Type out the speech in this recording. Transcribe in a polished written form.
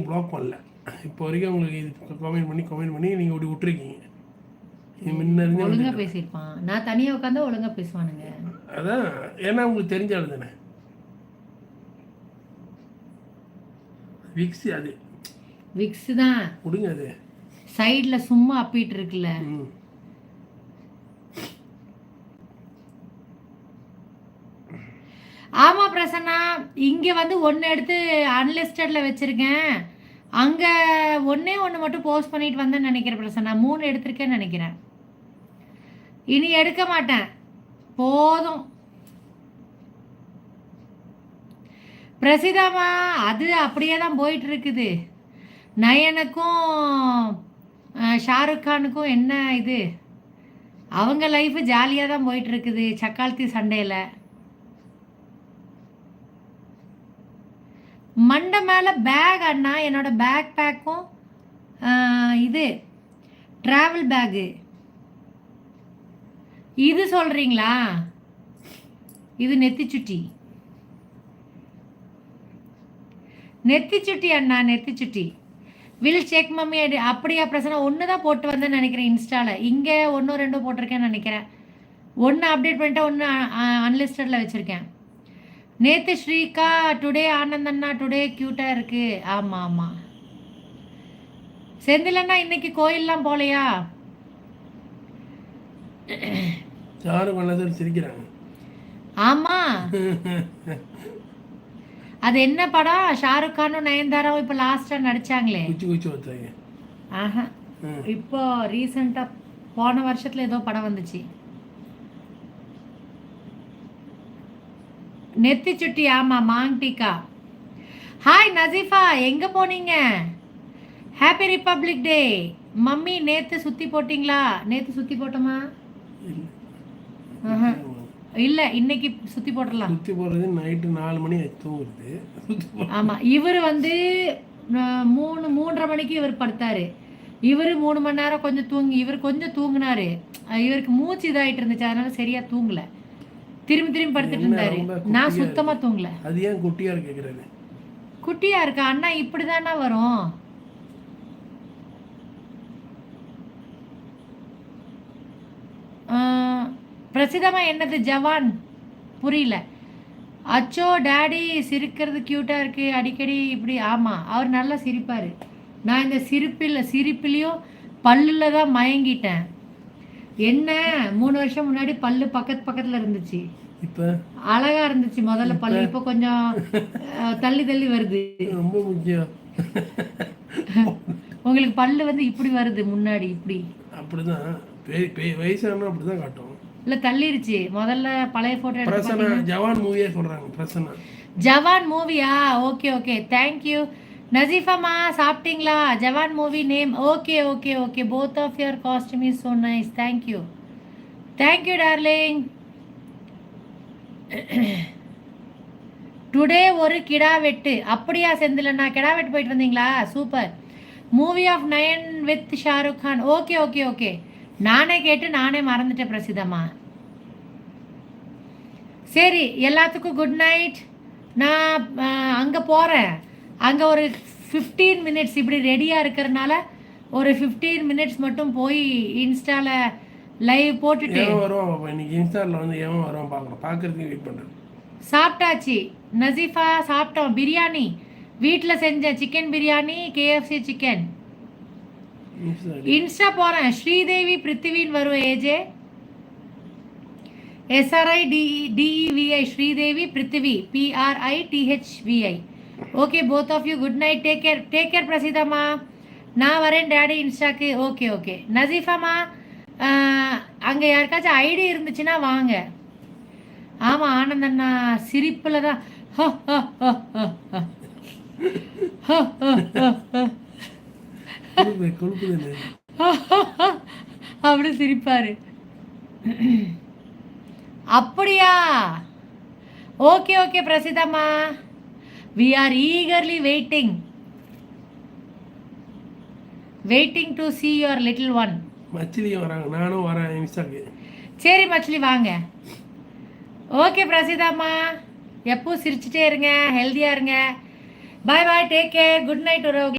Block பண்ணல. இப்போ வரைக்கும் உங்களுக்கு இது கமெண்ட் பண்ணி நீங்கள் இப்படி விட்டுருக்கீங்க. ஒழுங்கா பேசியிருப்பான். நான் தனியாக உட்காந்தா ஒழுங்கா பேசுவானுங்க. அதான் ஏன்னா உங்களுக்கு தெரிஞ்ச ஆள் தானே. விக்ஸ் அது விக்ஸ் தான் கொடுங்க. அது சைடில் சும்மா அப்பிட்டு இருக்குல்ல. ஆமாம் பிரசன்னா, இங்கே வந்து ஒன்று எடுத்து அன்லிஸ்டடில் வச்சுருக்கேன். அங்கே ஒன்றே ஒன்று மட்டும் போஸ்ட் பண்ணிட்டு வந்தேன்னு நினைக்கிறேன் பிரசன்னா. 3 எடுத்திருக்கேன்னு நினைக்கிறேன். இனி எடுக்க மாட்டேன், போதும். பிரசிதாமா அது அப்படியே தான் போயிட்டு இருக்குது. நயனுக்கும் ஷாருக் கானுக்கும் என்ன இது, அவங்க லைஃப் ஜாலியாக தான் போயிட்டு இருக்குது சக்கால்த்தி சண்டையில். மண்டை மேலே பேக் அண்ணா, என்னோட பேக் பேக்கும் இது ட்ராவல் பேகு இது சொல்கிறீங்களா? இது நெத்திச்சுட்டி அண்ணா, நெத்திச்சுட்டி. Will check mummy. அப்படியா பிரசனா? ஒன்று தான் போட்டு வந்தேன்னு நினைக்கிறேன் இன்ஸ்டாவில். இங்கே 1 2 போட்டிருக்கேன்னு நினைக்கிறேன். ஒன்று அப்டேட் பண்ணிட்டேன், ஒன்று அன்லிஸ்டடில் வச்சுருக்கேன். நேற்று ஸ்ரீகா, டுடே ஆனந்தண்ணா, டுடே க்யூட்டாக இருக்குது. ஆமாம் ஆமாம். செந்திலண்ணா இன்னைக்கு கோயிலெலாம் போகலையா? சிரிக்கிறாங்க. ஆமாம். அது என்ன படம்? ஷாருக் கானும் நயன்தாராவும் இப்போ லாஸ்ட்டாக நடித்தாங்களே. ஆஹா, இப்போ ரீசெண்டாக போன வருஷத்தில் ஏதோ படம் வந்துச்சு. நெத்தி சுட்டி. ஆமாம், மாங்டிகா. ஹாய் நசீஃபா, எங்கே போனீங்க? ஹாப்பி ரிப்பப்ளிக் டே. மம்மி நேற்று சுற்றி போட்டிங்களா? நேற்று சுற்றி போட்டோமா? இல்லை, இன்னைக்கு சுற்றி போட்டுடலாம். சுற்றி போடுறது நைட்டு 4 மணி தூங்குறது. ஆமாம், இவர் வந்து 3:30 மணிக்கு இவர் படுத்தார். இவர் 3 மணி நேரம் கொஞ்சம் இவர் கொஞ்சம் தூங்கினார். இவருக்கு மூச்சு இதாகிட்டு இருந்துச்சு, அதனால சரியாக தூங்கலை. திரும்பி படுத்துட்டு இருந்தாரு. நான் சுத்தமா தூங்கல. அது ஏன் குட்டியா இருக்கு கேக்குறாரு? குட்டியா இருக்கா அண்ணா? இப்படிதானா வரும். பிரசிதமா என்னது ஜவான்? புரியல. அச்சோ டாடி சிரிக்கிறது கியூட்டா இருக்கு அடிக்கடி இப்படி. ஆமா, அவர் நல்லா சிரிப்பாரு. நான் இந்த சிரிப்பிலையும் பல்லுல தான் மயங்கிட்டேன். என்ன 3 வருஷம் முன்னாடி பல்லு பக்கத்துல இருந்துச்சு, இப்ப அழகா இருந்துச்சு முதல்ல பல்லு. இப்ப கொஞ்சம் தள்ளி வருது. ரொம்ப முக்கியம். உங்களுக்கு பல்லு வந்து இப்படி வருது முன்னாடி இப்படி. அப்படிதான் வயசானா அப்படிதான் காட்டும். இல்ல தள்ளிருச்சு. முதல்ல பழைய போட்டோ பிரசன்னா ஜவான் மூவியே சொல்றாங்க. பிரசன்னா ஜவான் மூவியா? Okay okay, thank you. நசீஃபாமா சாப்பிட்டீங்களா? Jawan movie name. Okay okay okay, both of your costume is so nice. Thank you darling. Today ஒரு கிடா வெட்டு. அப்படியா செந்திலண்ணா, கிடா வெட்டு போயிட்டு வந்தீங்களா? Super. Movie of Nayan with Shahrukh Khan. Okay okay okay, நானே கேட்டு நானே மறந்துட்டேன் பிரசிதம்மா. சரி, எல்லாத்துக்கும் குட் நைட். நான் அங்கே போகிறேன். அங்கே ஒரு 15 மினிட்ஸ் இப்படி ரெடியாக இருக்கிறனால ஒரு 15 மினிட்ஸ் மட்டும் போய் இன்ஸ்டாவில் லைவ் போட்டுட்டு வருவோம். இன்னைக்கு இன்ஸ்டாவில் வந்து ஏன் வருவோம் பார்க்குறோம், பார்க்குறதுக்கு வெயிட் பண்ணுறேன். சாப்பிட்டாச்சு நசீஃபா, சாப்பிட்டோம். பிரியாணி வீட்டில் செஞ்ச chicken biryani, KFC chicken. Insta போகிறேன். ஸ்ரீதேவி பிருத்திவின் வரும். AJ SRIDEVI Sridevi Prithvi PRITHVI. Okay, both of you good night. Take care பிரசிதாமா. நான் வரேன் டேடி இன்ஸ்டாக்கு. Okay okay. நசீஃபாமா, அங்கே யாருக்காச்சும் ஐடி இருந்துச்சுன்னா வாங்க. ஆமாம், ஆனந்தண்ணா சிரிப்பில் தான் அப்படி சிரிப்பாரு. அப்படியா? ஓகே ஓகே பிரசிதாமா, we are eagerly waiting to see your little one. மச்சிலி வராங்க, நானும் வரேன் இன்ஸ்டாக்கு. சரி மச்சிலி வாங்க. ஓகே பிரசிதாமா, எப்போ சிரிச்சுட்டே இருங்க, ஹெல்தியாக இருங்க. பாய் பாய், டேக் கேர், குட் நைட். ஒரு